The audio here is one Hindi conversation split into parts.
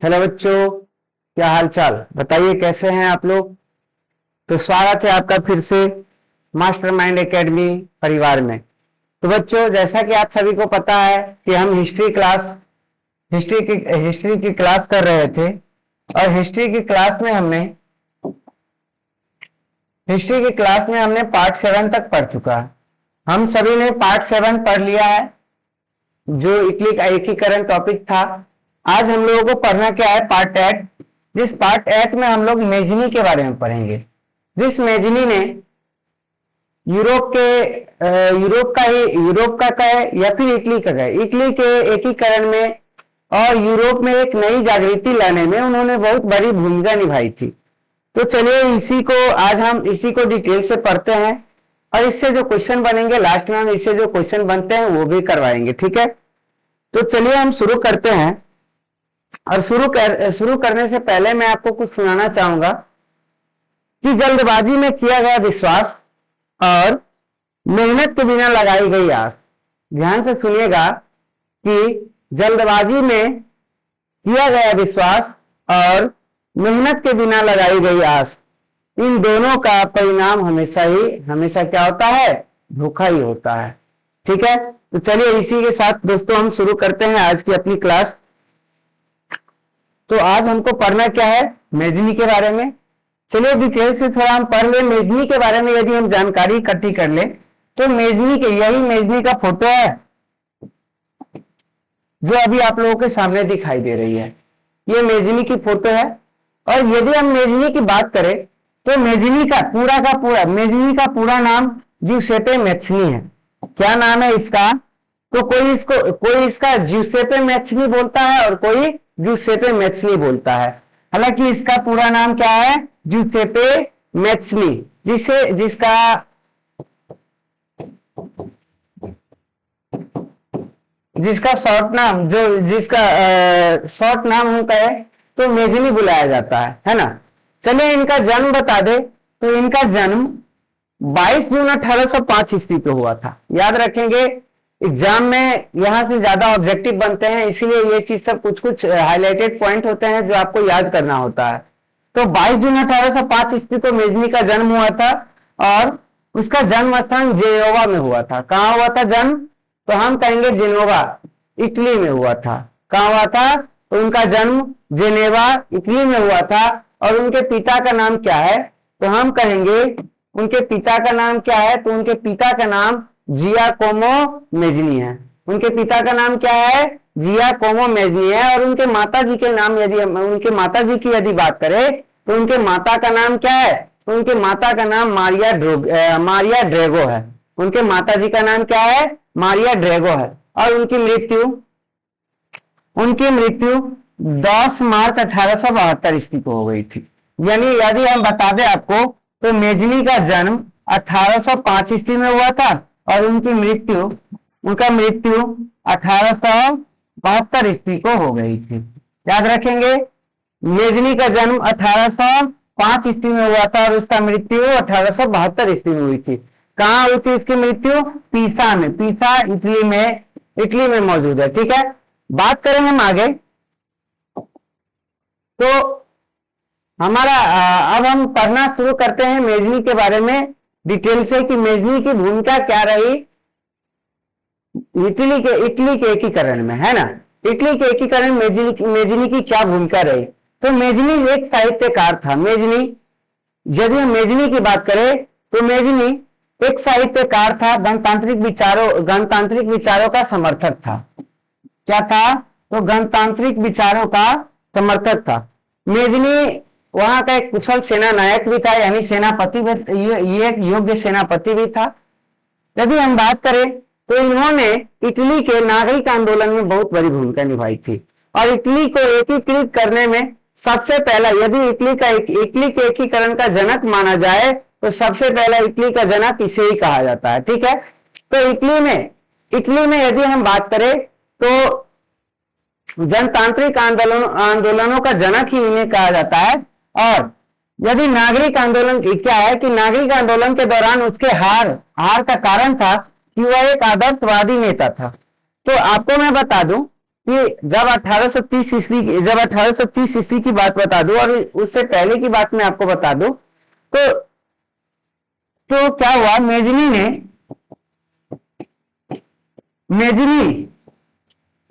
हेलो बच्चों, क्या हाल चाल बताइए, कैसे हैं आप लोग। तो स्वागत है आपका फिर से मास्टरमाइंड एकेडमी परिवार में। तो बच्चों, जैसा कि आप सभी को पता है कि हम हिस्ट्री की क्लास कर रहे थे और हिस्ट्री की क्लास में हमने पार्ट 7 तक पढ़ चुका है। हम सभी ने पार्ट 7 पढ़ लिया है, जो इटली का एकीकरण टॉपिक था। आज हम लोगों को पढ़ना क्या है, पार्ट 8। जिस पार्ट 8 में हम लोग मेजनी के बारे में पढ़ेंगे। जिस मेजनी ने यूरोप का कहे या फिर इटली का कहे, इटली के एकीकरण में और यूरोप में एक नई जागृति लाने में उन्होंने बहुत बड़ी भूमिका निभाई थी। तो चलिए आज हम इसी को डिटेल से पढ़ते हैं और इससे जो क्वेश्चन बनेंगे लास्ट में हम इससे जो क्वेश्चन बनते हैं वो भी करवाएंगे, ठीक है। तो चलिए हम शुरू करते हैं। और शुरू करने से पहले मैं आपको कुछ सुनाना चाहूंगा कि जल्दबाजी में किया गया विश्वास और मेहनत के बिना लगाई गई आस। ध्यान से सुनिएगा कि जल्दबाजी में किया गया विश्वास और मेहनत के बिना लगाई गई आस, इन दोनों का परिणाम हमेशा क्या होता है, धोखा ही होता है, ठीक है। तो चलिए इसी के साथ दोस्तों हम शुरू करते हैं आज की अपनी क्लास। तो आज हमको पढ़ना क्या है, मेजनी के बारे में। चलिए डिटेल से थोड़ा हम पढ़ ले मेजनी के बारे में। यदि हम जानकारी इकट्ठी कर ले तो यही मेजनी का फोटो है जो अभी आप लोगों के सामने दिखाई दे रही है। ये मेजनी की फोटो है। और यदि हम मेजनी की बात करें तो मेजनी का पूरा नाम ज्यूसेप्पे मैत्सनी है। क्या नाम है इसका? तो कोई इसका ज्यूसेप्पे मैत्सनी बोलता है और कोई ज्यूसेप्पे मैत्सनी बोलता है। हालांकि इसका पूरा नाम क्या है, ज्यूसेप्पे मैत्सनी, जिसका शॉर्ट नाम हम कहे तो मेजनी बुलाया जाता है ना। चलिए इनका जन्म बता दे। तो इनका जन्म 22 जून 1805 ईस्वी पे हुआ था। याद रखेंगे, एग्जाम में यहां से ज्यादा ऑब्जेक्टिव बनते हैं, इसीलिए ये चीज सब कुछ हाईलाइटेड पॉइंट होते हैं जो आपको याद करना होता है। तो 22 जून 1805 ईस्वी को मेजनी का जन्म हुआ था और उसका जन्म स्थान जेनोवा में हुआ था। कहां हुआ था जन्म? तो हम कहेंगे जेनोवा, इटली में हुआ था। कहां हुआ था? तो उनका जन्म जेनेवा, इटली में हुआ था। और उनके पिता का नाम क्या है? तो हम कहेंगे उनके पिता का नाम क्या है? तो उनके पिता का नाम जियाकोमो मेजनी है। उनके पिता का नाम क्या है? जियाकोमो मेजनी है। और उनके माताजी के नाम उनके माताजी की यदि बात करें तो उनके माता का नाम क्या है? तो उनके माता का नाम मारिया ड्रेगो है। उनके माताजी का नाम क्या है? मारिया ड्रेगो है। और उनकी मृत्यु 10 मार्च 1872 ईस्वी को हो गई थी। यानी यदि हम बता दें आपको तो मेजनी का जन्म 1805 ईस्वी में हुआ था और उनका मृत्यु 1872 ईस्वी को हो गई थी। याद रखेंगे, मेजनी का जन्म 1805 ईस्वी में हुआ था और उसका मृत्यु 1872 ईस्वी में हुई थी। कहां हुई थी इसकी मृत्यु? पीसा में। पीसा इटली में मौजूद है, ठीक है। बात करें हम आगे तो अब हम पढ़ना शुरू करते हैं मेजनी के बारे में डिटेल से कि मेजनी की भूमिका क्या रही इटली के एकीकरण में, है ना। इटली के एकीकरण में मेजनी की क्या भूमिका रही? तो मेजनी एक साहित्यकार था। यदि हम मेजनी की बात करें तो मेजनी एक साहित्यकार था, गणतांत्रिक विचारों का समर्थक था। क्या था? तो गणतांत्रिक विचारों का समर्थक था। मेजनी वहां का एक कुशल सेना नायक भी था, यानी सेनापति भी, ये एक योग्य सेनापति भी था। यदि हम बात करें तो इन्होंने इटली के नागरिक आंदोलन में बहुत बड़ी भूमिका निभाई थी और इटली को एकीकृत करने में सबसे पहला, यदि इटली के एकीकरण का जनक माना जाए तो सबसे पहला इटली का जनक इसे ही कहा जाता है, ठीक है। तो इटली में यदि हम बात करें तो जनतांत्रिक आंदोलनों का जनक ही इन्हें कहा जाता है। और यदि नागरिक आंदोलन क्या है कि नागरिक आंदोलन के दौरान उसके हार का कारण था कि वह एक आदर्शवादी नेता था। तो आपको मैं बता दूं कि जब 1830 ईस्वी की बात बता दूं और उससे पहले की बात मैं आपको बता दूं, तो क्या हुआ, मेजनी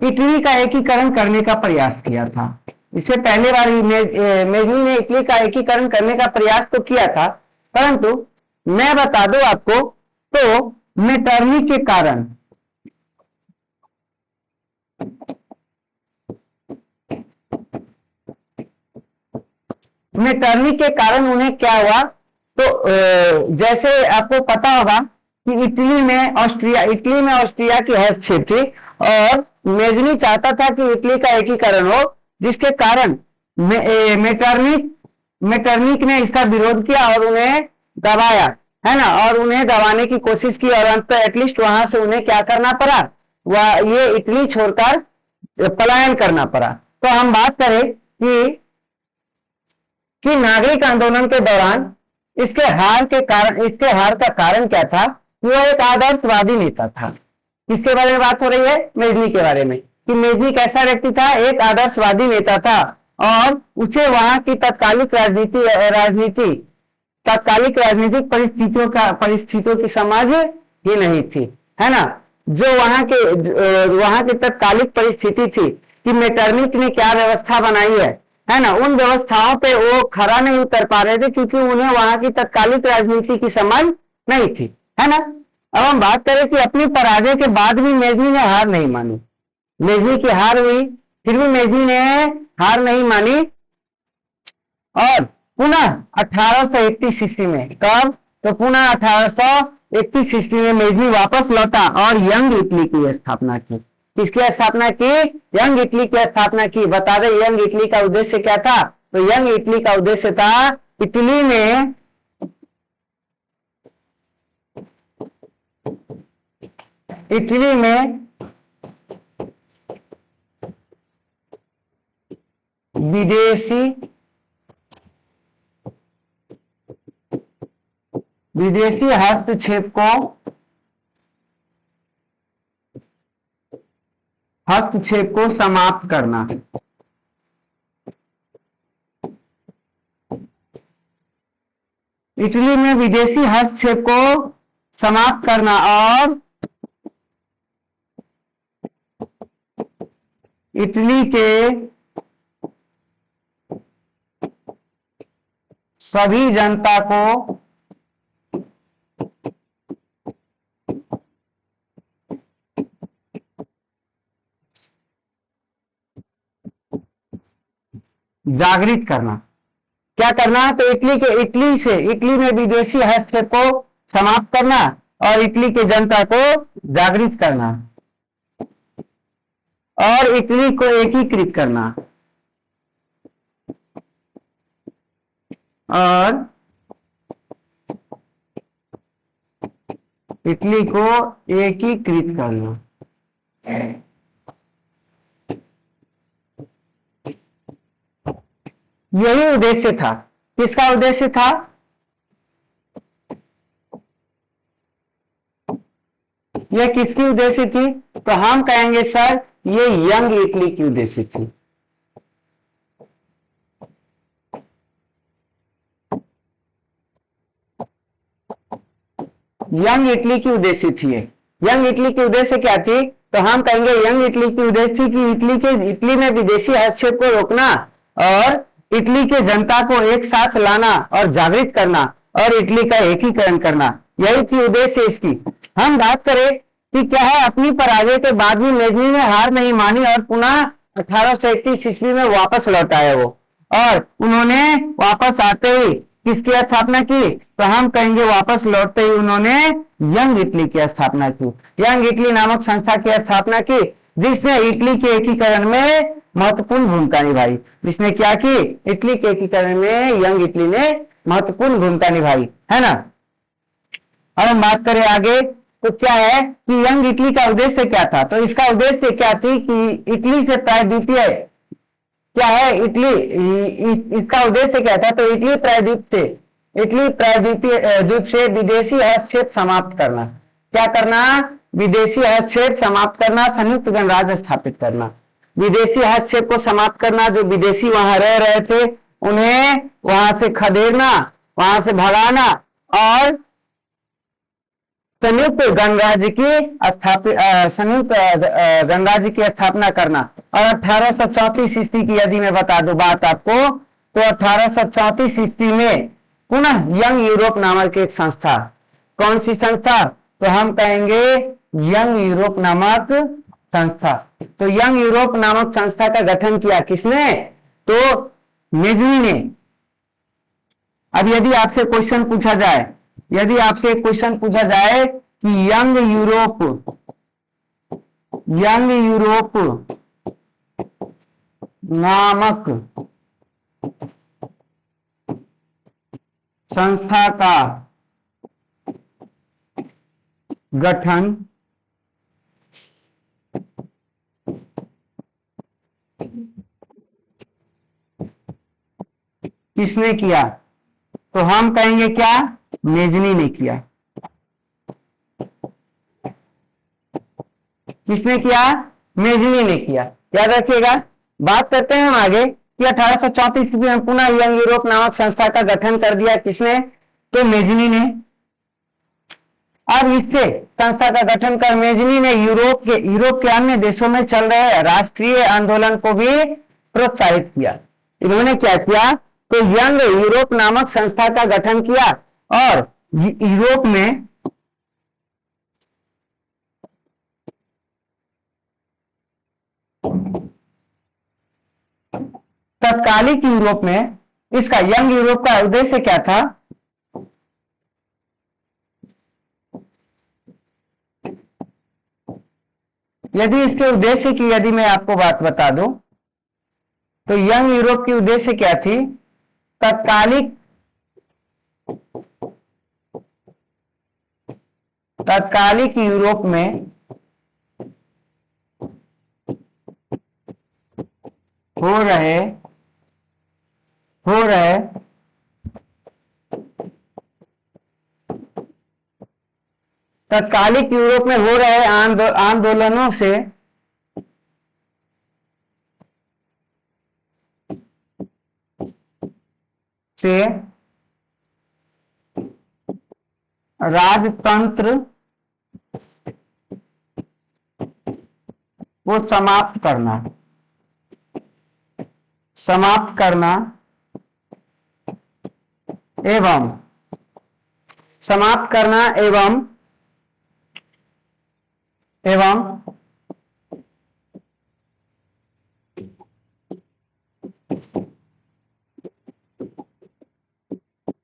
इटली का एकीकरण करने का प्रयास किया था। इससे पहले बार मेजनी ने इटली का एकीकरण करने का प्रयास तो किया था, परंतु मैं बता दूं आपको, तो मेटरनिक के कारण उन्हें क्या हुआ, तो जैसे आपको पता होगा कि इटली में ऑस्ट्रिया की हस्तक्षेप थी और मेजनी चाहता था कि इटली का एकीकरण हो, जिसके कारण मेटरनिक ने इसका विरोध किया और उन्हें दबाया, है ना, और उन्हें दबाने की कोशिश की और अंत एटलीस्ट वहां से उन्हें क्या करना पड़ा, ये इटली छोड़कर पलायन करना पड़ा। तो हम बात करें कि नागरिक आंदोलन के दौरान इसके हार का कारण क्या था, वो एक आदर्शवादी नेता था। किसके बारे में बात हो रही है, मेजनी के बारे में, कि मेजनी कैसा व्यक्ति था, एक आदर्शवादी नेता था और उसे वहां की तात्कालिक राजनीतिक परिस्थितियों की समझ ही नहीं थी, है ना। जो वहां की तात्कालिक परिस्थिति थी कि मेटरनिक ने क्या व्यवस्था बनाई है ना, उन व्यवस्थाओं पे वो खरा नहीं उतर पा रहे थे क्योंकि उन्हें वहां की तात्कालिक राजनीति की समझ नहीं थी, है ना। अब हम बात करें कि अपनी पराजय के बाद भी मेजनी ने हार नहीं मानी। मेजनी की हार हुई, फिर भी मेजनी ने हार नहीं मानी और पुनः 1831 ईस्वी में, कब, तो पुनः 1831 ईस्वी में मेजनी वापस लौटा और यंग इटली की स्थापना की। किसकी स्थापना की, यंग इटली की स्थापना की। बता दें यंग इटली का उद्देश्य क्या था, तो यंग इटली का उद्देश्य था इटली में विदेशी हस्तक्षेप को समाप्त करना। इटली में विदेशी हस्तक्षेप को समाप्त करना और इटली के सभी जनता को जागृत करना। क्या करना, तो इटली में विदेशी हस्तक्षेप को समाप्त करना और इटली के जनता को जागृत करना और इटली को एकीकृत करना और इटली को एकीकृत करना। यही उद्देश्य था। किसका उद्देश्य था, यह किसकी उद्देश्य थी, तो हम कहेंगे सर ये यंग इटली की उद्देश्य थी। यंग इटली की उद्देश्य थी। यंग इटली की उद्देश्य क्या थी, तो हम कहेंगे यंग इटली की उद्देश्य थी कि इटली में विदेशी हस्तक्षेप को रोकना और इटली के जनता को एक साथ लाना और जागृत करना और इटली का एकीकरण करना, यही थी उद्देश्य इसकी। हम बात करें कि क्या है, अपनी पराजय के बाद भी मेजनी ने हार नहीं मानी और पुनः 1831 ईस्वी में वापस लौट आए वो, और उन्होंने वापस आते ही किसकी स्थापना की, तो हम कहेंगे वापस लौटते ही उन्होंने यंग इटली की स्थापना की। यंग इटली नामक संस्था की स्थापना की जिसने इटली के एकीकरण में महत्वपूर्ण भूमिका निभाई। जिसने क्या की, इटली के एकीकरण में यंग इटली ने महत्वपूर्ण भूमिका निभाई, है ना। और हम बात करें आगे, तो क्या है कि यंग इटली का उद्देश्य क्या था, तो इसका उद्देश्य क्या थी कि इटली से प्रायद्वीपीय क्या है, इसका उद्देश्य क्या था, तो इटली प्रायद्वीपीय द्वीप से विदेशी हस्तक्षेप समाप्त करना। क्या करना, विदेशी हस्तक्षेप समाप्त करना, संयुक्त गणराज्य स्थापित करना। विदेशी हस्तक्षेप को समाप्त करना, जो विदेशी वहां रह रहे थे उन्हें वहां से खदेड़ना, वहां से भगाना, और संयुक्त गणराज्य की स्थापना करना। और 1834 ईस्वी की यदि मैं बता दूं बात आपको, तो 1834 ईस्वी में पुनः यंग यूरोप नामक एक संस्था, कौन सी संस्था, तो हम कहेंगे यंग यूरोप नामक संस्था। तो यंग यूरोप नामक संस्था का गठन किया किसने, तो मेजनी ने। अब यदि आपसे क्वेश्चन पूछा जाए, यदि आपसे क्वेश्चन पूछा जाए कि यंग यूरोप नामक संस्था का गठन किसने किया, तो हम कहेंगे क्या, मेजनी ने किया। किसने किया, मेजनी ने किया। याद रखिएगा। बात करते हैं हम आगे कि 1834 ईस्वी में पुनः यंग यूरोप नामक संस्था का गठन कर दिया किसने, तो मेजनी ने। अब इससे संस्था का गठन कर मेजनी ने यूरोप के अन्य देशों में चल रहे राष्ट्रीय आंदोलन को भी प्रोत्साहित किया। इन्होंने क्या किया, तो यंग यूरोप नामक संस्था का गठन किया और यूरोप में तत्कालिक यूरोप में इसका यंग यूरोप का उद्देश्य क्या था, यदि इसके उद्देश्य की यदि मैं आपको बात बता दूं, तो यंग यूरोप की उद्देश्य क्या थी, तत्कालिक यूरोप में हो रहे तत्कालिक यूरोप में हो रहे आंदोलनों से राजतंत्र को समाप्त करना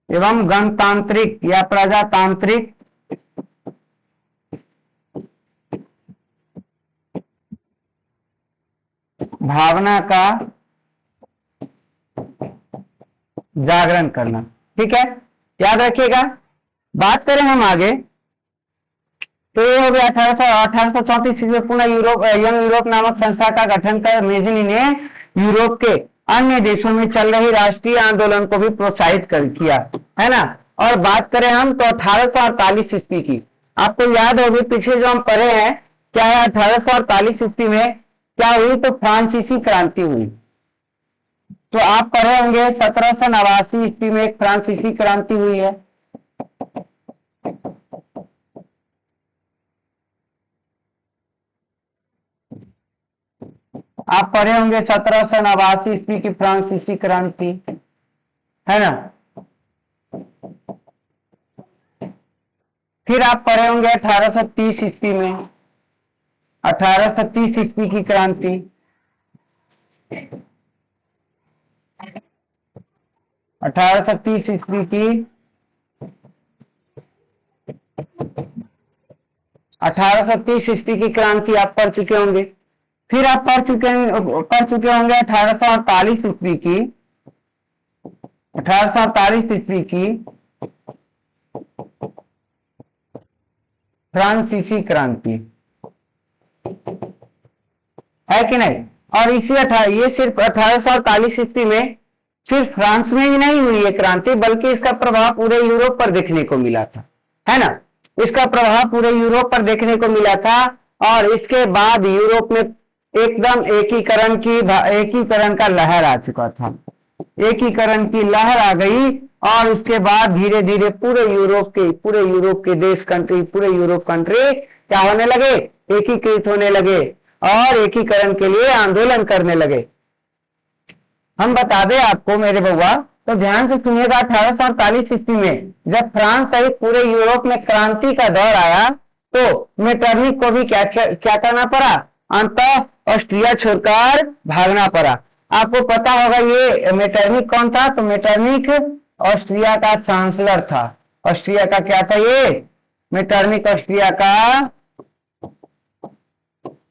एवं गणतांत्रिक या प्रजातांत्रिक भावना का जागरण करना। ठीक है, याद रखिएगा। बात करें हम आगे, तो ये हो गया 1834 ईस्वी में पुनः यंग यूरोप नामक संस्था का गठन कर मेजनी ने यूरोप के अन्य देशों में चल रही राष्ट्रीय आंदोलन को भी प्रोत्साहित किया, है ना। और बात करें हम तो 1848 ईस्वी की, आपको याद होगी पीछे जो हम पढ़े हैं, क्या है 1848 ईस्वी में क्या हुई, तो फ्रांसीसी क्रांति हुई। तो आप पढ़े होंगे 1789 ईस्वी में एक फ्रांसीसी क्रांति हुई है। आप पढ़े होंगे 1789 ईस्वी की फ्रांसीसी क्रांति, है ना। फिर आप पढ़े होंगे 1830 ईस्वी में, 1830 ईस्वी की क्रांति। 1830 ईस्वी की 1830 ईस्वी की क्रांति आप पढ़ चुके होंगे। फिर आप पढ़ चुके होंगे 1848 ईस्वी की 1848 ईस्वी की फ्रांसीसी क्रांति, है कि नहीं। और ये सिर्फ 1848 ईस्वी में सिर्फ फ्रांस में ही नहीं हुई ये क्रांति, बल्कि इसका प्रभाव पूरे यूरोप पर देखने को मिला था, है ना। इसका प्रभाव पूरे यूरोप पर देखने को मिला था। और इसके बाद यूरोप में एकदम एकीकरण का लहर आ चुका था, एकीकरण की लहर आ गई और उसके बाद धीरे धीरे पूरे यूरोप के देश कंट्री, पूरे यूरोप कंट्री क्या होने लगे, एकीकृत होने लगे और एकीकरण के लिए आंदोलन करने लगे। हम बता दें आपको मेरे बउआ, तो ध्यान से सुनिएगा, 1848 ईस्वी में जब फ्रांस सहित पूरे यूरोप में क्रांति का दौर आया तो मेटरनिख को भी क्या करना पड़ा, अंततः ऑस्ट्रिया छोड़कर भागना पड़ा। आपको पता होगा ये मेटरनिख कौन था, तो मेटरनिख ऑस्ट्रिया का चांसलर था। ऑस्ट्रिया का क्या था ये, मेटरनिख ऑस्ट्रिया का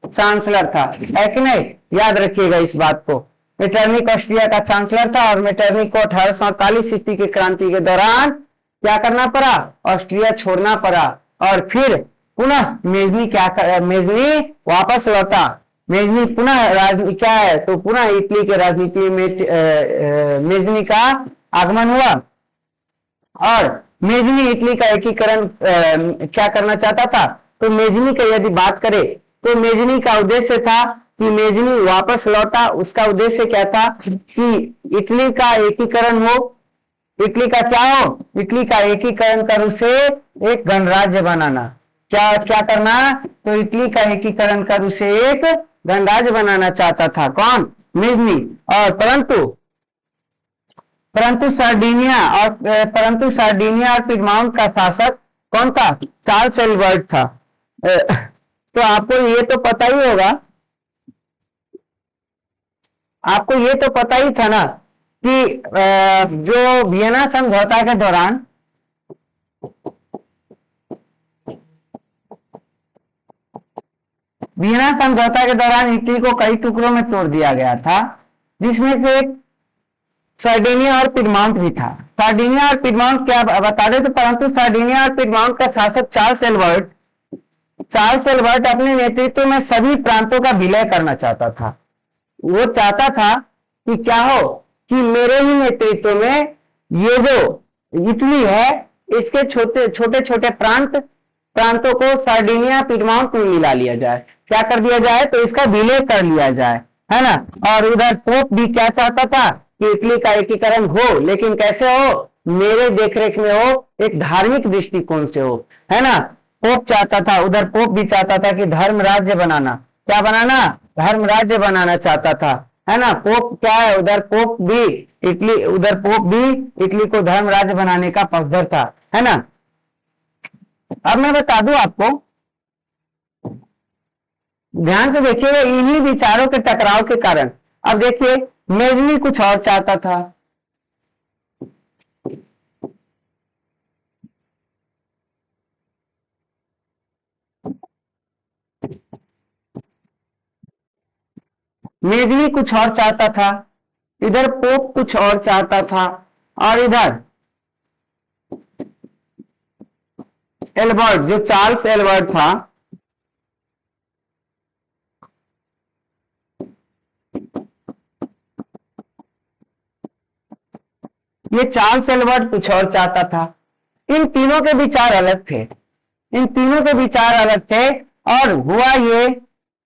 चांसलर था, है कि नहीं, याद रखिएगा इस बात को। मेटरनिख ऑस्ट्रिया का चांसलर था और मेटरनिख को 1848 ईस्वी की क्रांति के दौरान क्या करना पड़ा, ऑस्ट्रिया छोड़ना पड़ा और फिर पुनः मेजनी वापस लौटा। मेजनी पुनः राजनीति क्या है, तो पुनः इटली के राजनीति में मेजनी का आगमन हुआ और मेजनी इटली का एकीकरण क्या करना चाहता था। तो मेजनी का यदि बात करें तो मेजनी का उद्देश्य था कि मेजनी वापस लौटा, उसका उद्देश्य क्या था कि इटली का एकीकरण हो, इटली का क्या हो, इटली का एकीकरण कर उसे एक गणराज्य बनाना। क्या करना, तो इटली का एकीकरण कर उसे एक गणराज्य बनाना चाहता था, कौन, मेजनी। और परंतु सार्डिनिया और पिडमाउंट का शासक कौन था, चार्ल्स एडवर्ड था। तो आपको ये तो पता ही होगा, आपको ये तो पता ही था ना कि जो वियना समझौता के दौरान इटली को कई टुकड़ों में तोड़ दिया गया था, जिसमें से एक सार्डिनिया और पिडमाउंट भी था। सार्डिनिया और पिडमाउंट क्या बता दे, तो परंतु सार्डिनिया और पिडमाउंट का शासक चार्ल्स एल्बर्ट अपने नेतृत्व में सभी प्रांतों का विलय करना चाहता था। वो चाहता था कि क्या हो, कि मेरे ही नेतृत्व में ये जो इटली है इसके छोटे छोटे प्रांतों को सार्डिनिया पिडमाउंट में मिला लिया जाए, क्या कर दिया जाए, तो इसका विलय कर लिया जाए, है ना। और उधर पोप भी क्या चाहता था कि इटली का एकीकरण हो, लेकिन कैसे हो, मेरे देखरेख में हो, एक धार्मिक दृष्टिकोण से हो, है ना। पोप चाहता था, उधर पोप भी चाहता था कि धर्म राज्य बनाना, क्या बनाना, धर्म राज्य बनाना चाहता था, है ना। पोप क्या है, उधर पोप भी इटली को धर्म राज्य बनाने का पक्षधर था, है ना। अब मैं बता दूं आपको, ध्यान से देखिएगा, इन्हीं विचारों के टकराव के कारण, अब देखिए मेजनी कुछ और चाहता था, मेजनी कुछ और चाहता था, इधर पोप कुछ और चाहता था, और इधर एल्बर्ट, जो चार्ल्स एल्बर्ट था, ये चार्ल्स एल्बर्ट कुछ और चाहता था। इन तीनों के विचार अलग थे, और हुआ ये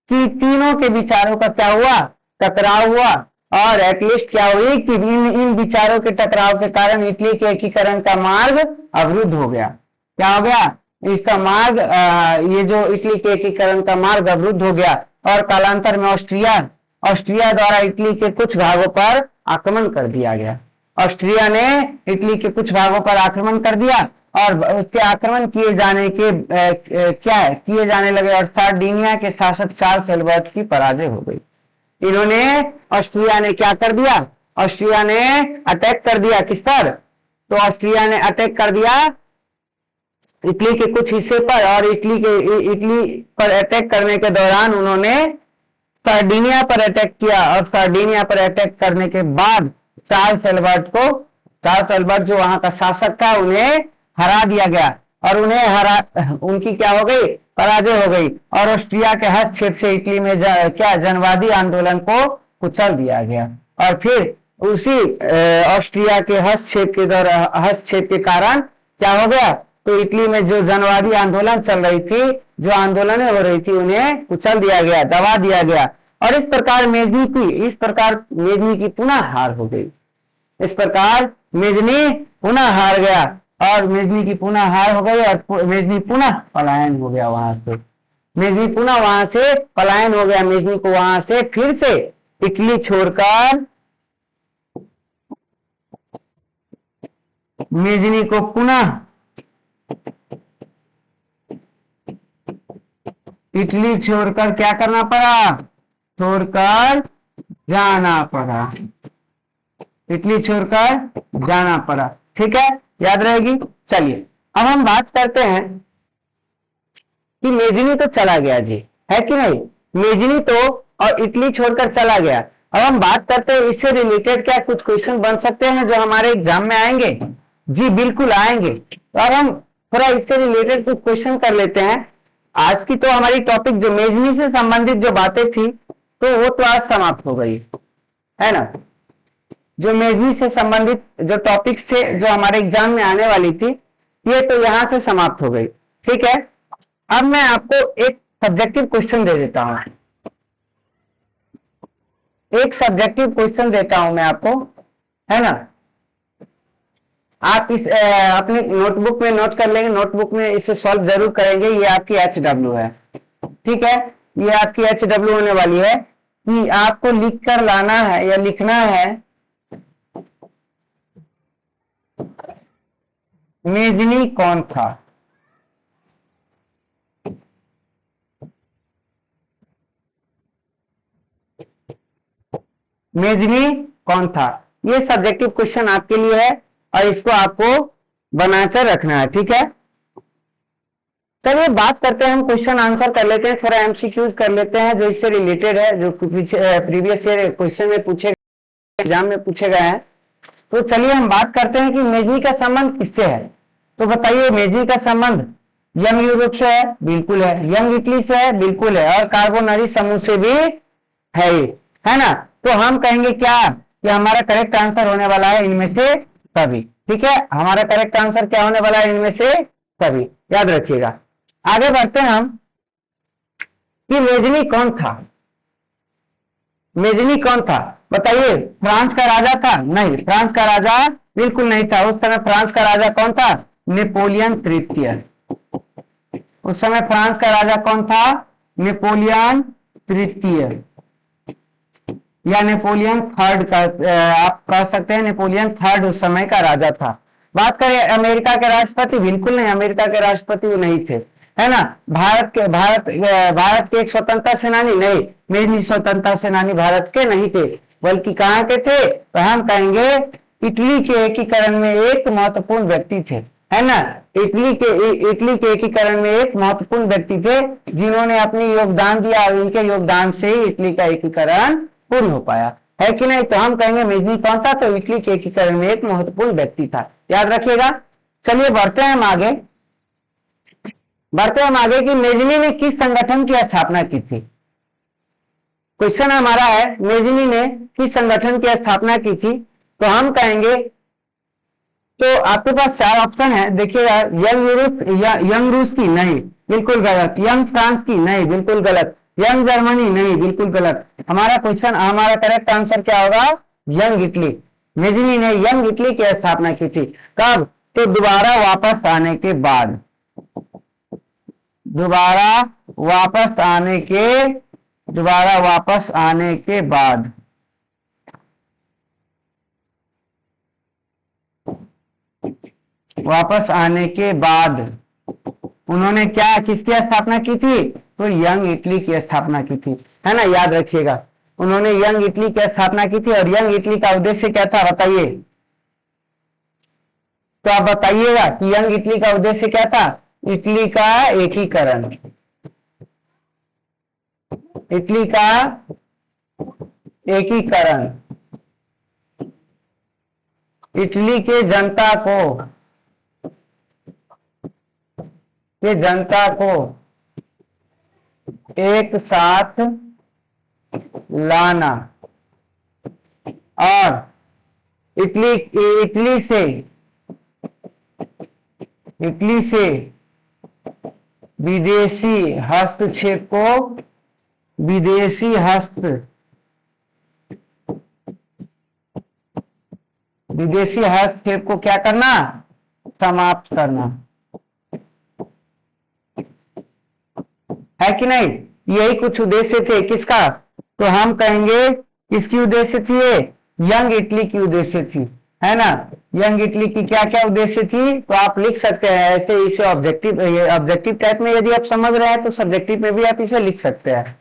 कि तीनों के विचारों का क्या हुआ, टकराव हुआ, और एटलीस्ट क्या हुई कि इन विचारों के टकराव के कारण इटली के एकीकरण का मार्ग अवरुद्ध हो गया। क्या हो गया, इसका मार्ग, ये जो इटली के एकीकरण का मार्ग अवरुद्ध हो गया, और कालांतर में ऑस्ट्रिया द्वारा इटली के कुछ भागों पर आक्रमण कर दिया गया। ऑस्ट्रिया ने इटली के कुछ भागों पर आक्रमण कर दिया, और उसके आक्रमण किए जाने लगे, और सार्डिनिया के शासक चार्ल्स एल्बर्ट की पराजय हो गई। ऑस्ट्रिया ने क्या कर दिया, ऑस्ट्रिया ने अटैक कर दिया, किस पर, तो ऑस्ट्रिया ने अटैक कर दिया इटली के कुछ हिस्से पर, और इटली पर अटैक करने के दौरान उन्होंने सार्डिनिया पर अटैक किया, और सार्डिनिया पर अटैक करने के बाद चार्ल्स एल्बर्ट जो वहां का शासक था, उन्हें हरा दिया गया, और उनकी क्या हो गई, पराजय हो गई, और ऑस्ट्रिया के हस्तक्षेप से इटली में जनवादी आंदोलन को कुचल दिया गया। और फिर उसी ऑस्ट्रिया के हस्तक्षेप के कारण क्या हो गया, तो इटली में जो जनवादी आंदोलन चल रही थी, जो आंदोलनें हो रही थी, उन्हें कुचल दिया गया, दबा दिया गया। और इस प्रकार मेजनी की पुनः हार हो गई। इस प्रकार मेजनी पुनः हार गया और मेजनी की पुनः हार हो गई और मेजनी पुनः पलायन हो गया वहां से। मेजनी पुनः वहां से पलायन हो गया। मेजनी को वहां से फिर से इटली छोड़कर मेजनी को पुनः इटली छोड़कर क्या करना पड़ा? छोड़कर जाना पड़ा। इटली छोड़कर जाना पड़ा। ठीक है, याद रहेगी। चलिए अब हम बात करते हैं कि मेजनी तो चला गया जी, है कि नहीं? मेजनी तो और इटली छोड़कर चला गया। अब हम बात करते हैं इससे रिलेटेड क्या कुछ क्वेश्चन बन सकते हैं जो हमारे एग्जाम में आएंगे? जी बिल्कुल आएंगे। तो अब हम थोड़ा इससे रिलेटेड कुछ क्वेश्चन कर लेते हैं। आज की तो हमारी टॉपिक जो मेजनी से संबंधित जो बातें थी तो वो तो आज समाप्त हो गई, है ना। जो मेजनी से संबंधित जो टॉपिक्स थे जो हमारे एग्जाम में आने वाली थी ये तो यहां से समाप्त हो गई। ठीक है, अब मैं आपको एक सब्जेक्टिव क्वेश्चन दे देता हूं। एक सब्जेक्टिव क्वेश्चन देता हूं मैं आपको, है ना। आप इस अपने नोटबुक में नोट कर लेंगे, नोटबुक में इसे सॉल्व जरूर करेंगे। ये आपकी HW है, ठीक है। ये आपकी HW होने वाली है कि आपको लिख कर लाना है या लिखना है मेजनी कौन था। मेजनी कौन था, ये सब्जेक्टिव क्वेश्चन आपके लिए है और इसको आपको बनाकर रखना है। ठीक है, चलिए बात करते हैं, हम क्वेश्चन आंसर कर लेते हैं, थोड़ा MCQs कर लेते हैं जो इससे रिलेटेड है, जो प्रीवियस ईयर क्वेश्चन में पूछे एग्जाम में पूछे गए हैं। तो चलिए हम बात करते हैं कि मेजनी का संबंध किससे है। तो बताइए, मेजनी का संबंध यंग यूरोप से है, बिल्कुल है। यंग इटली से है, बिल्कुल है। और कार्बोनरी समूह से भी है ही, है ना। तो हम कहेंगे क्या कि हमारा करेक्ट आंसर होने वाला है इनमें से सभी। ठीक है, हमारा करेक्ट आंसर क्या होने वाला है? इनमें से सभी, याद रखिएगा। आगे बढ़ते हैं हम कि मेजनी कौन था। मेजनी कौन था बताइए? फ्रांस का राजा था? नहीं, फ्रांस का राजा बिल्कुल नहीं था। उस समय फ्रांस का राजा कौन था? नेपोलियन तृतीय। उस समय फ्रांस का राजा कौन था? नेपोलियन तृतीय या नेपोलियन थर्ड का, आप कह सकते हैं नेपोलियन थर्ड उस समय का राजा था। बात करें अमेरिका के राष्ट्रपति, बिल्कुल नहीं, अमेरिका के राष्ट्रपति वो नहीं थे, है ना। भारत के एक स्वतंत्रता सेनानी? नहीं, मेजनी स्वतंत्रता सेनानी भारत के नहीं थे, बल्कि कहां के थे? तो हम कहेंगे इटली के एकीकरण में एक महत्वपूर्ण व्यक्ति थे, है ना। इटली के एकीकरण में एक महत्वपूर्ण व्यक्ति थे जिन्होंने अपनी योगदान दिया और इनके योगदान से ही इटली का एकीकरण पूर्ण हो पाया, है कि नहीं। तो हम कहेंगे मेजनी कौन था? तो इटली के एकीकरण में एक महत्वपूर्ण व्यक्ति था, याद रखिएगा। चलिए बढ़ते हैं हम आगे कि मेजनी ने किस संगठन की स्थापना की थी। क्वेश्चन हमारा है मेजनी ने किस संगठन की स्थापना की थी। तो हम कहेंगे, तो आपके पास 4 ऑप्शन है, देखिएगा। यंग रूस की? नहीं, बिल्कुल गलत। यंग फ्रांस की? नहीं, बिल्कुल गलत। Young Germany? नहीं, बिल्कुल गलत। हमारा करेक्ट आंसर क्या होगा? Young Italy. मेजनी ने यंग इटली की स्थापना की थी। कब? तो दोबारा वापस आने के बाद। दोबारा वापस आने के बाद उन्होंने क्या, किसकी स्थापना की थी? तो यंग इटली की स्थापना की थी, है ना, याद रखिएगा। उन्होंने यंग इटली की स्थापना की थी। और यंग इटली का उद्देश्य क्या था बताइए? तो आप बताइएगा कि यंग इटली का उद्देश्य क्या था? इटली का एकीकरण। इटली का एकीकरण, इटली के जनता को एक साथ लाना और इटली से विदेशी हस्तक्षेप को विदेशी हस्तक्षेप को क्या करना, समाप्त करना, है कि नहीं। यही कुछ उद्देश्य थे किसका, तो हम कहेंगे किसकी उद्देश्य थी ये, यंग इटली की उद्देश्य थी, है ना। यंग इटली की क्या क्या उद्देश्य थी, तो आप लिख सकते हैं ऐसे, इसे ऑब्जेक्टिव टाइप में यदि आप समझ रहे हैं तो सब्जेक्टिव में भी आप इसे लिख सकते हैं।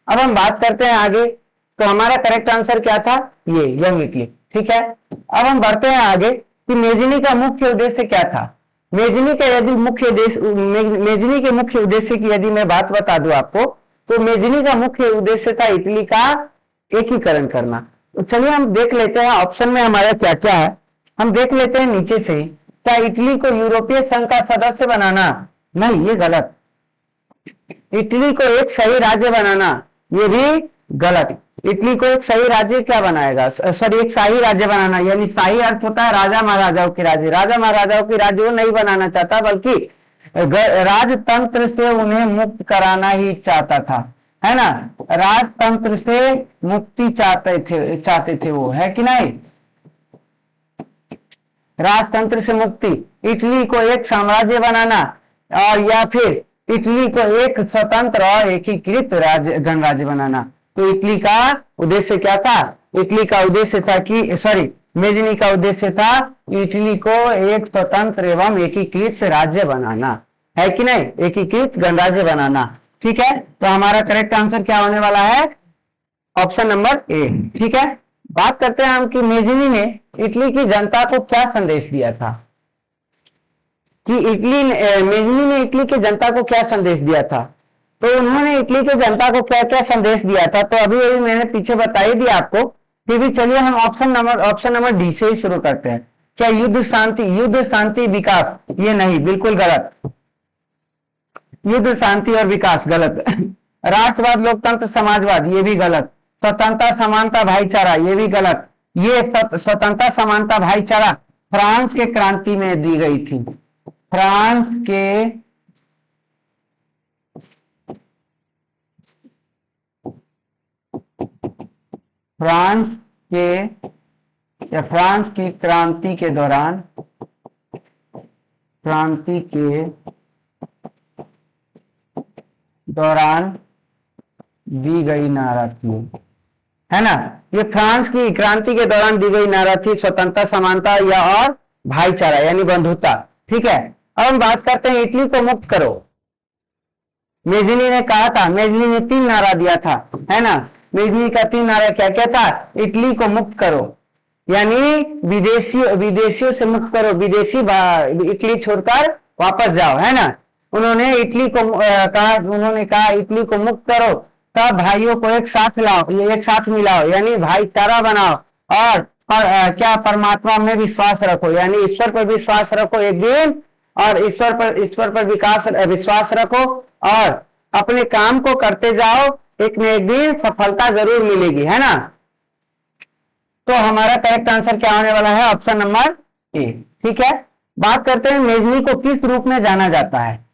अब हम बात करते हैं आगे, तो हमारा करेक्ट आंसर क्या था, ये यंग इटली, ठीक है। अब हम बढ़ते हैं आगे कि मेजनी का मुख्य उद्देश्य क्या था। मेजनी का यदि मेजनी के मुख्य उद्देश्य की यदि मैं बात बता दूं आपको, तो मेजनी का मुख्य उद्देश्य था इटली का एकीकरण करना। तो चलिए हम देख लेते हैं ऑप्शन में हमारा क्या क्या है। हम देख लेते हैं नीचे से, क्या इटली को यूरोपीय संघ का सदस्य बनाना, नहीं ये गलत। इटली को एक सही राज्य बनाना, ये भी गलत। इटली को एक सही राज्य क्या बनाएगा, सॉरी एक शाही राज्य बनाना, यानी शाही अर्थ होता है राजा महाराजाओं के राज्य। राजा महाराजाओं के राज्य वो नहीं बनाना चाहता, बल्कि राजतंत्र से उन्हें मुक्त कराना ही चाहता था, है ना। राजतंत्र से मुक्ति चाहते थे वो, है कि नहीं। राजतंत्र से मुक्ति, इटली को एक साम्राज्य बनाना, और या फिर इटली को एक स्वतंत्र और एकीकृत गणराज्य बनाना। तो इटली का उद्देश्य क्या था, इटली का उद्देश्य था कि सॉरी मेजनी का उद्देश्य था इटली को एक स्वतंत्र एवं एकीकृत राज्य बनाना, है कि नहीं, एकीकृत गणराज्य बनाना, ठीक है। तो हमारा करेक्ट आंसर क्या होने वाला है, ऑप्शन नंबर ए, ठीक है। बात करते हैं हम कि मेजनी ने इटली की जनता को क्या संदेश दिया था, कि मेजनी ने इटली की जनता को क्या संदेश दिया था। तो उन्होंने इटली की जनता को क्या क्या संदेश दिया था, तो अभी मैंने पीछे बता ही दिया आपको, फिर भी चलिए हम ऑप्शन नंबर डी से ही शुरू करते हैं। क्या युद्ध शांति विकास, ये नहीं, बिल्कुल गलत। युद्ध शांति और विकास गलत। राष्ट्रवाद लोकतंत्र समाजवाद, ये भी गलत। स्वतंत्रता समानता भाईचारा, ये भी गलत। ये स्वतंत्रता समानता भाईचारा फ्रांस के क्रांति में दी गई थी। फ्रांस की क्रांति के दौरान दी गई नारा थी, है ना। ये फ्रांस की क्रांति के दौरान दी गई नारा थी, स्वतंत्रता समानता या और भाईचारा यानी बंधुता, ठीक है। अब हम बात करते हैं इटली को मुक्त करो। मेजनी ने कहा था, मेजनी ने 3 नारा दिया था, है ना। मेजनी का 3 नारा क्या क्या था, इटली को मुक्त करो, यानी विदेशियों से मुक्त करो, विदेशी इटली छोड़कर वापस जाओ, है ना। उन्होंने कहा इटली को मुक्त करो, तब भाइयों को एक साथ लाओ, ये एक साथ मिलाओ, यानी भाईचारा बनाओ, और क्या परमात्मा में विश्वास रखो, यानी ईश्वर पर विश्वास रखो एक दिन, और ईश्वर पर विश्वास रखो, और अपने काम को करते जाओ, एक न एक दिन सफलता जरूर मिलेगी, है ना। तो हमारा करेक्ट आंसर क्या होने वाला है, ऑप्शन नंबर ए, ठीक है। बात करते हैं मेजनी को किस रूप में जाना जाता है।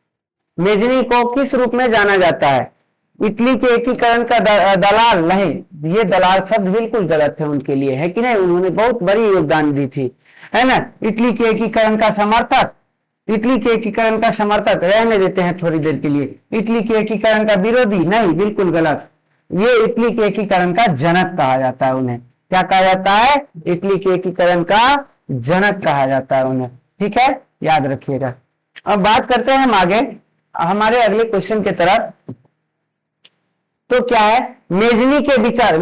मेजनी को किस रूप में जाना जाता है, इटली के एकीकरण का दलाल, नहीं, ये दलाल शब्द बिल्कुल गलत है उनके लिए, है कि नहीं। उन्होंने बहुत बड़ी योगदान दी थी, है ना। इटली के एकीकरण का समर्थक रहने देते हैं थोड़ी देर के लिए। इटली के एकीकरण का विरोधी, नहीं, बिल्कुल गलत। ये इटली के एकीकरण का जनक कहा जाता है उन्हें। क्या कहा जाता है, इटली के एकीकरण का जनक कहा जाता है उन्हें, ठीक है, याद रखिएगा। अब बात करते हैं हम आगे हमारे अगले क्वेश्चन की तरफ। तो क्या है, मेजनी के विचारों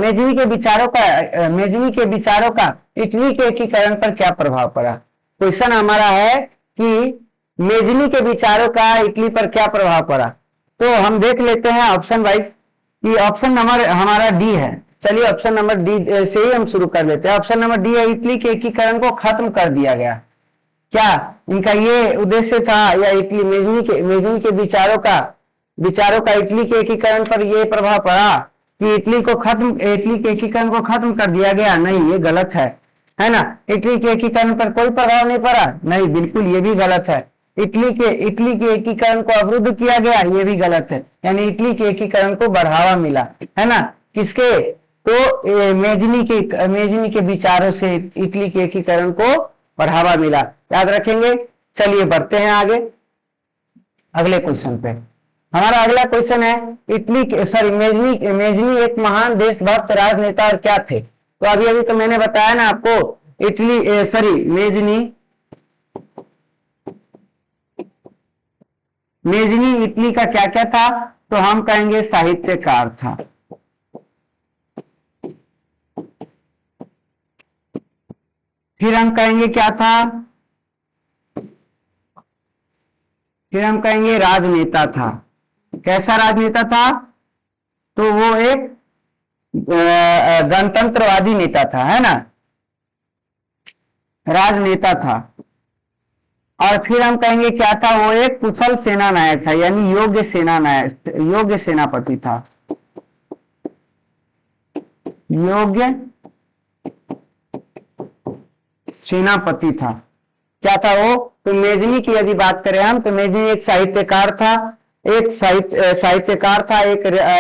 का इटली के एकीकरण पर क्या प्रभाव पड़ा। क्वेश्चन हमारा है कि मेजनी के विचारों का इटली पर क्या प्रभाव पड़ा। तो हम देख लेते हैं ऑप्शन वाइज, कि ऑप्शन नंबर हमारा डी है। चलिए ऑप्शन नंबर डी से ही हम शुरू कर लेते हैं। ऑप्शन नंबर डी है, इटली के एकीकरण को खत्म कर दिया गया। क्या इनका ये उद्देश्य था, या इटली मेजनी के विचारों का इटली के एकीकरण पर ये प्रभाव पड़ा कि इटली के एकीकरण को खत्म कर दिया गया, नहीं, ये गलत है ना। इटली के एकीकरण पर कोई प्रभाव नहीं पड़ा, नहीं, बिल्कुल ये भी गलत है। इटली के एकीकरण को अवरुद्ध किया गया, ये भी गलत है। यानी इटली के एकीकरण को बढ़ावा मिला, है ना, किसके, तो मेजनी के विचारों से इटली के एकीकरण को बढ़ावा मिला, याद रखेंगे। चलिए बढ़ते हैं आगे अगले क्वेश्चन पे। हमारा अगला क्वेश्चन है मेजनी एक महान देशभक्त राजनेता और क्या थे। तो अभी अभी तो मैंने बताया ना आपको, मेजनी इटली का क्या क्या था, तो हम कहेंगे साहित्यकार था। फिर हम कहेंगे क्या था, फिर हम कहेंगे राजनेता था। कैसा राजनेता था, तो वो एक गणतंत्रवादी नेता था, है ना, राजनेता था। और फिर हम कहेंगे क्या था, वो एक कुशल सेना नायक था, यानी योग्य सेनापति था, योग्य सेनापति था। क्या था वो, तो मेजनी की यदि बात करें हम, तो मेजनी एक साहित्यकार था, एक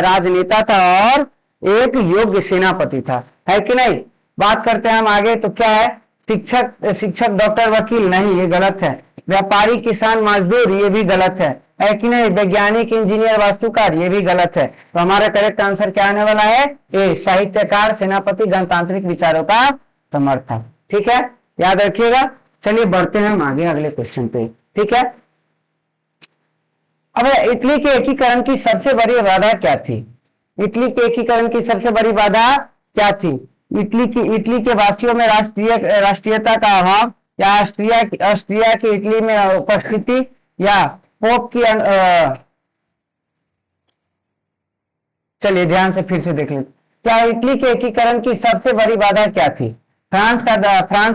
राजनेता था और एक योग्य सेनापति था, है कि नहीं। बात करते हैं हम आगे, तो क्या है, शिक्षक डॉक्टर वकील, नहीं, ये गलत है। व्यापारी किसान मजदूर, ये भी गलत है कि नहीं। वैज्ञानिक इंजीनियर वास्तुकार, ये भी गलत है। तो हमारा करेक्ट आंसर क्या आने वाला है, ए, साहित्यकार सेनापति गणतांत्रिक विचारों का समर्थक। ठीक है, याद रखिएगा। चलिए बढ़ते हैं हम आगे अगले क्वेश्चन पे, ठीक है। अब इटली के एकीकरण की सबसे बड़ी बाधा क्या थी, इटली के एकीकरण की सबसे बड़ी बाधा क्या थी। इटली के वासियों में राष्ट्रीयता का अभाव, या ऑस्ट्रिया की इटली में उपस्थिति, या पोप की चलिए ध्यान से फिर से देख लेते। क्या इटली के एकीकरण की सबसे बड़ी बाधा क्या थी, फ्रांस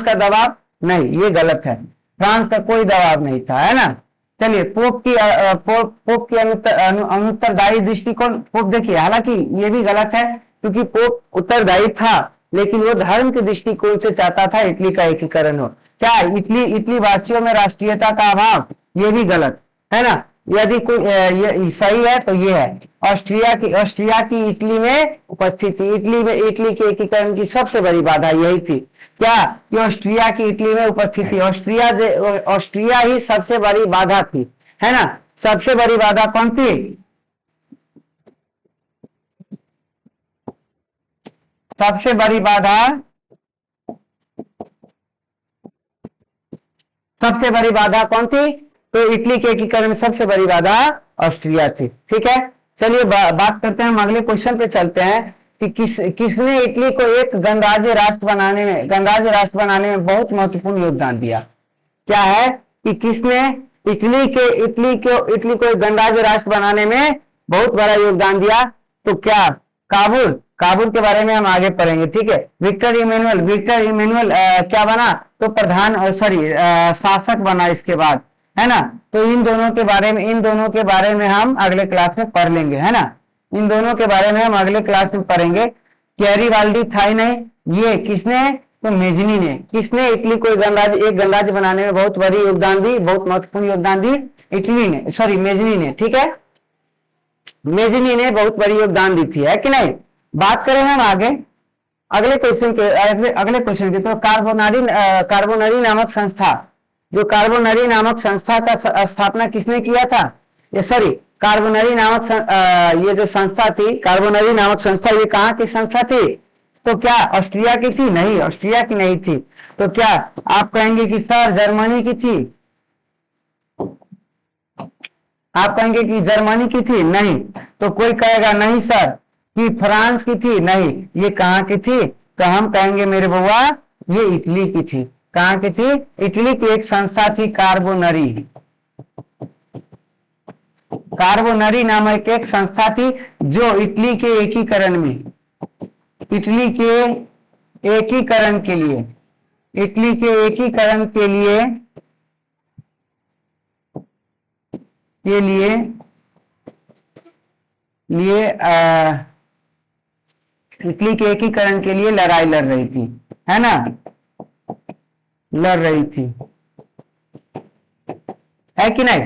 का दबाव, नहीं, ये गलत है। फ्रांस का कोई दबाव नहीं था, है ना। चलिए पोप की अनुत्तरदायी दृष्टिकोण, पोप देखिए, हालांकि ये भी गलत है क्योंकि पोप उत्तरदायी था, लेकिन वो धर्म के दृष्टिकोण से चाहता था इटली का एकीकरण हो। क्या इटली वासियों में राष्ट्रीयता का अभाव, ये भी गलत है ना। यदि कोई ये सही है तो ये है, ऑस्ट्रिया की इटली में उपस्थिति, इटली के एकीकरण की सबसे बड़ी बाधा यही थी। क्या, ये ऑस्ट्रिया की इटली में उपस्थिति, ऑस्ट्रिया ही सबसे बड़ी बाधा थी, है ना। सबसे बड़ी बाधा कौन थी, सबसे बड़ी बाधा कौन थी, तो इटली के एकीकरण में सबसे बड़ी बाधा ऑस्ट्रिया थी। ठीक है, चलिए बात करते हैं, हम अगले क्वेश्चन पे चलते हैं कि किसने इटली को एक गणराज्य राष्ट्र बनाने में बहुत महत्वपूर्ण योगदान दिया। क्या है कि किसने इटली को एक गणराज्य राष्ट्र बनाने में बहुत बड़ा योगदान दिया, तो क्या, काबुल के बारे में हम आगे पढ़ेंगे, ठीक है। विक्टर इमेनुअल क्या बना, तो शासक बना इसके बाद, है ना। तो इन दोनों के बारे में हम अगले क्लास में पढ़ लेंगे, है ना। इन दोनों के बारे में हम अगले क्लास में पढ़ेंगे। गैरीबाल्डी था ही नहीं, ये किसने, तो मेजनी ने। किसने इटली को एक गणराज्य बनाने में बहुत महत्वपूर्ण योगदान दी, मेजनी ने, ठीक है। मेजनी ने बहुत बड़ी योगदान दी थी, है कि नहीं। बात करें हम आगे अगले क्वेश्चन के, तो कार्बोनरी नामक संस्था का स्थापना किसने किया था, कार्बोनरी नामक ये जो संस्था थी, कार्बोनरी नामक संस्था, ये कहाँ की संस्था थी, तो क्या ऑस्ट्रिया की थी, नहीं, ऑस्ट्रिया की नहीं थी। तो क्या आप कहेंगे कि सर जर्मनी की थी, आप कहेंगे कि जर्मनी की थी, नहीं। तो कोई कहेगा नहीं सर कि फ्रांस की थी, नहीं, ये कहाँ की थी, तो हम कहेंगे मेरे बउआ ये इटली की थी। कहाँ की थी, इटली की एक संस्था थी कार्बोनरी नामक एक संस्था थी, जो इटली के एकीकरण के लिए लड़ाई लड़ रही थी, है ना, लड़ रही थी। है कि नहीं।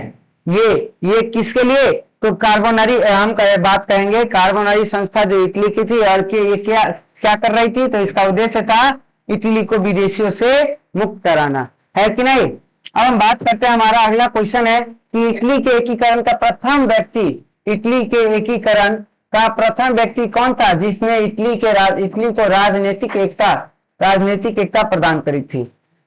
ये किसके लिए, तो कार्बोनरी, हम बात करेंगे कार्बोनरी संस्था जो इटली की थी, और ये क्या क्या कर रही थी, तो इसका उद्देश्य था इटली को विदेशियों से मुक्त कराना, है कि नहीं। अब हम बात करते हैं, हमारा अगला क्वेश्चन है कि इटली के एकीकरण का प्रथम व्यक्ति, इटली के एकीकरण का प्रथम व्यक्ति कौन था जिसने इटली को राजनीतिक एकता प्रदान करी थी।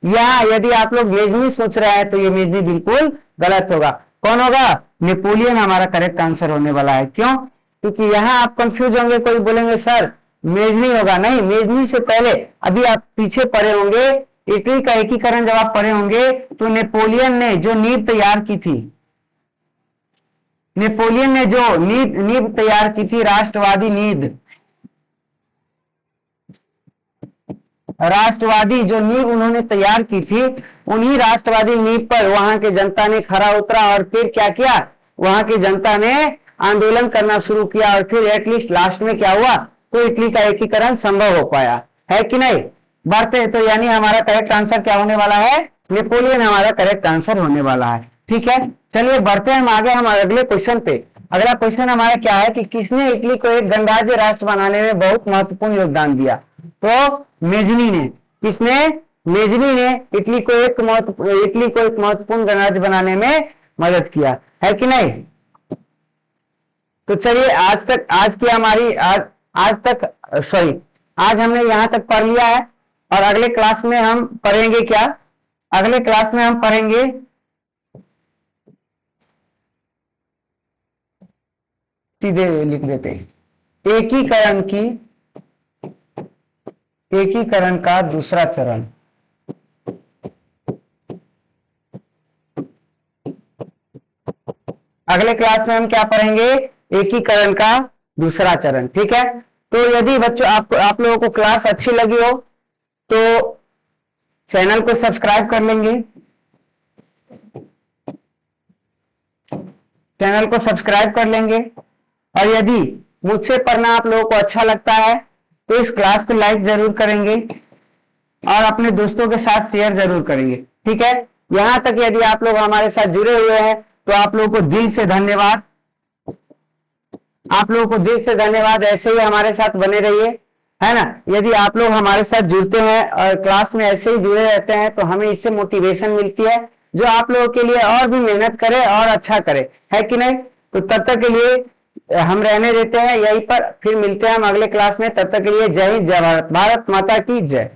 यहाँ यदि आप लोग मेजनी सोच रहे हैं तो ये मेजनी बिल्कुल गलत होगा। कौन होगा, नेपोलियन हमारा करेक्ट आंसर होने वाला है। क्यों, क्योंकि यहाँ आप कंफ्यूज होंगे, कोई बोलेंगे सर मेजनी होगा, नहीं, मेजनी से पहले अभी आप पीछे पढ़े होंगे, इटली का एकीकरण जब आप पढ़े होंगे तो नेपोलियन ने जो नींव तैयार की थी, नेपोलियन ने जो नींव तैयार की थी, राष्ट्रवादी जो नींव उन्होंने तैयार की थी, उन्हीं राष्ट्रवादी नींव पर वहां के जनता ने खरा उतरा और फिर क्या किया, वहां की जनता ने आंदोलन करना शुरू किया और फिर एटलीस्ट लास्ट में क्या हुआ, तो इटली का एकीकरण संभव हो पाया, है कि नहीं। बढ़ते तो यानी हमारा करेक्ट आंसर क्या होने वाला है, नेपोलियन हमारा करेक्ट आंसर होने वाला है। ठीक है, चलिए बढ़ते हैं हम आगे, हम अगले क्वेश्चन पे। अगला क्वेश्चन हमारा क्या है कि किसने इटली को एक गणराज्य राष्ट्र बनाने में बहुत महत्वपूर्ण योगदान दिया, तो मेजनी ने। किसने, मेजनी ने इटली को एक महत्वपूर्ण गणराज्य बनाने में मदद किया, है कि नहीं। तो चलिए आज हमने यहां तक पढ़ लिया है, और अगले क्लास में हम पढ़ेंगे क्या, अगले क्लास में हम पढ़ेंगे सीधे लिख देते हैं, एकीकरण का दूसरा चरण। अगले क्लास में हम क्या पढ़ेंगे, एकीकरण का दूसरा चरण। ठीक है, तो यदि बच्चों आप लोगों को क्लास अच्छी लगी हो तो चैनल को सब्सक्राइब कर लेंगे, और यदि मुझसे पढ़ना आप लोगों को अच्छा लगता है तो इस क्लास को लाइक जरूर करेंगे और अपने दोस्तों के साथ शेयर जरूर करेंगे। ठीक है, यहां तक यदि आप लोग हमारे साथ जुड़े हुए हैं तो आप लोगों को दिल से धन्यवाद, ऐसे ही हमारे साथ बने रहिए, है ना। यदि आप लोग हमारे साथ जुड़ते हैं और क्लास में ऐसे ही जुड़े रहते हैं तो हमें इससे मोटिवेशन मिलती है जो आप लोगों के लिए और भी मेहनत करे और अच्छा करे, है कि नहीं। तो तब तक के लिए हम रहने देते हैं यहीं पर, फिर मिलते हैं हम अगले क्लास में। तब तक के लिए जय हिंद, जय भारत, भारत माता की जय।